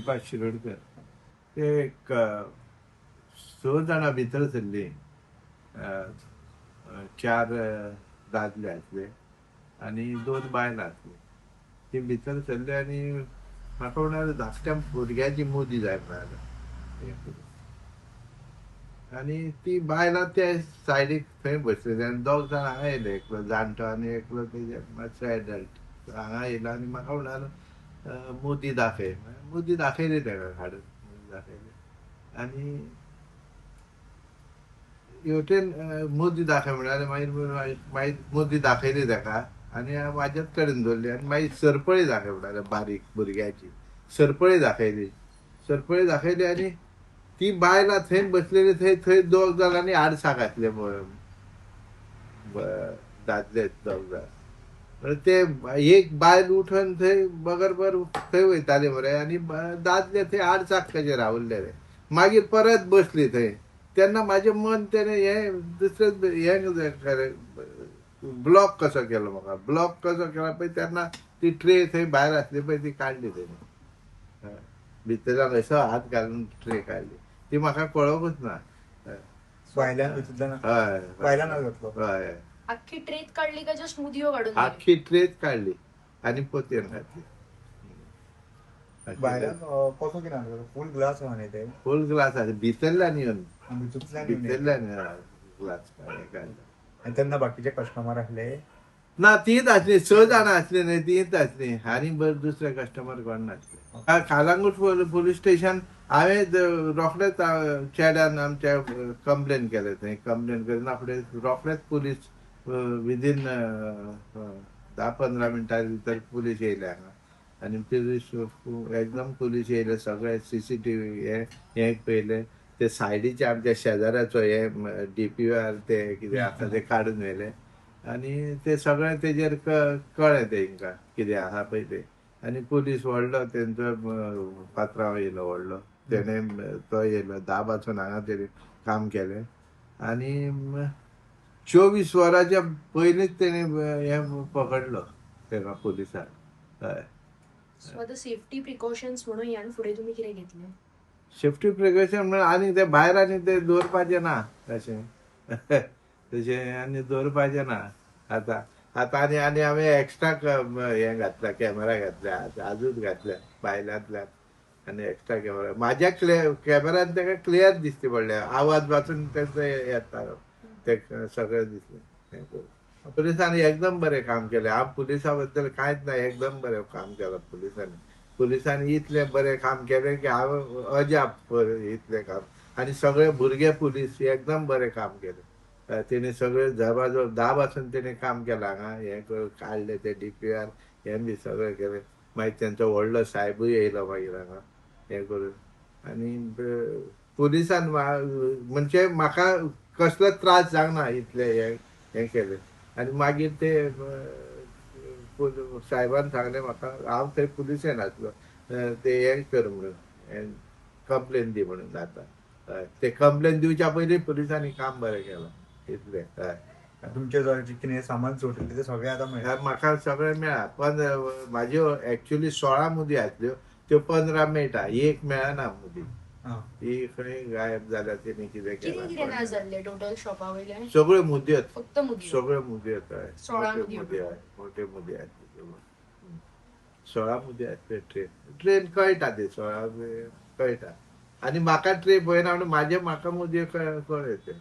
श्रीपाद शिरोडकर ते एक 6 जाणां भितर सरली. 4 दादले आसले आनी 2 बायलां आसली. ती भितर सरली आनी म्हाका म्हणाले धाकट्या भुरग्याची मुदी जाय म्हणाले. आनी ती बायलां ते सायडीक थंय बसलेली आनी 2 जाण हांगा येयले, एकलो जाणटो आनी एकलो तेजे मातसो एडल्ट हांगा येयलो आनी म्हाका म्हणालो मुदी दाखय. मुदी दाखयली तेका हाडून मुदी दाखयली आनी हेवटेन मुदी दाखय म्हणाले. मागीर मुदी दाखयली तेका आनी म्हाज्याच कडेन दवरली आनी मागीर सरपळी दाखय म्हणाले बारीक भुरग्याची. सरपळी दाखयली आनी ती बायलां थंय बसलेली. थंय 2 जाणांनी आडसां घातले दादले 2 जाण. ते एक बायल उठून थंय बगरबर थंय वयताले मरे आनी दादले थंय आडसाक कशे रावल्ले. मागीर परत बसली थंय. तेन्ना म्हाजें मन तेणें हें दुसरें हें ब्लॉक कसो केलो म्हाका. ब्लॉक कसो केला पळय तेन्ना ती ट्रे थंय भायर आसली पळय ती काडली तेणें. भितरल्यान असो हात घालून ट्रे काडली. ती म्हाका कळोंकूच ना. हय आख्खी ट्रेत काढली का जस्ट मुदयो काढून आख्खी ट्रेत काडली आनी पोतयेन घातली. कसो कितें फूल ग्लास ते फूल ग्लास आसा भितरल्यान येवन भितरल्यान ग्लास काडला. तेन्ना बाकीचे कस्टमर आसले ना तीच आसली. 6 जाणां आसली न्हय तीच आसली आनी दुसरे कस्टमर कोण नासले. कालांगूट पुलीस स्टेशन हांवें रोखडेंच चेड्यान आमच्या कंप्लेन केलें. थंय कंप्लेन करना फुडें रोखडेंच पुलीस विदीन 10-15 मिनटां भितर पुलीस येयले हांगा आनी पुलीस एकदम पुलीस येयले. सगळे CCTV हे पयले. ते सायडीचे आमच्या शेजाऱ्याचो हे DPR ते कितें आसा ते काडून व्हेले आनी ते सगळे तेजेर कळ्ळें तेंकां कितें आहा पळय ते. आनी पुलीस व्हडलो तेंचो पात्रांव येयलो व्हडलो. तेणें तो येयलो 10 पासून हांगा तेणी काम केलें आनी 24 वरांच्या पयलींच तेणी हें पकडलो तेका पुलिसान. हय सो आतां सेफ्टी प्रिकॉशन्स म्हणून ह्यान फुडें तुमी कितें घेतलें? सेफ्टी प्रिकॉशन म्हणून आनी ते भायर आनी ते दवरपाचें ना तशें. तशें आनी दवरपाचें ना. आतां आनी हांवें एक्स्ट्रा हें घातल्या कॅमेरा घातल्या आजूच घातल्या भायल्यांतल्यान आनी एक्स्ट्रा कॅमेरा. म्हाज्या कॅमेरान तेका क्लियर दिसती पडलें. आवाज वाचून तेंचो येतालो ते सगळें दिसलें. पुलिसांनी एकदम बरें काम केलें. हांव पुलिसा बद्दल कांयच ना. एकदम बरें काम केलां पुलिसांनी इतलें बरें काम केलें की हांव अजाप इतलें काम. आनी सगळे भुरगे पुलीस एकदम बरें काम केलें. तेणी सगळे जवळ 10 पासून तेणी काम केलां हांगा. हें काडलें ते DPR हें बी सगळें केलें. मागीर तेंचो व्हडलो साहेबूय येयलो मागीर हांगा हें करून. आनी पुलिसान म्हणजे म्हाका कसलोच त्रास जावंक ना इतलें हें केलें. आनी मागीर ते साहेबान सांगलें म्हाका. हांव थंय पुलिसेन आसलो. ते हें कर म्हणून कंप्लेन दी म्हणून आतां. हय ते कंप्लेन दिवच्या पयलीं पुलिसांनी काम बरें केलां इतलें. हय तुमचे कितें सामान सोडिल्लें ते सगळें आतां मेळ्ळां. म्हाका सगळें मेळ्ळा. म्हाज्यो एक्चुअली 16 मुदी आसल्यो त्यो 15 मेळटा. एक मेळना मुदी. ती खंय गायब जाल्या. तेणी कितें कितें नाश जाल्ले टोटल शॉपा वयले? सगळ्यो मुदयो फक्त मुदयो? सगळ्यो मुदयो. हय 16 मुदयो. मोठ्यो मुदी आसल्यो. 16 मुदी आसल्यो. ट्रेन कळटा ती 16 कळटा. आनी म्हाका ट्रेन पळयना म्हणून म्हाका मुदयो कळ्ळे ते.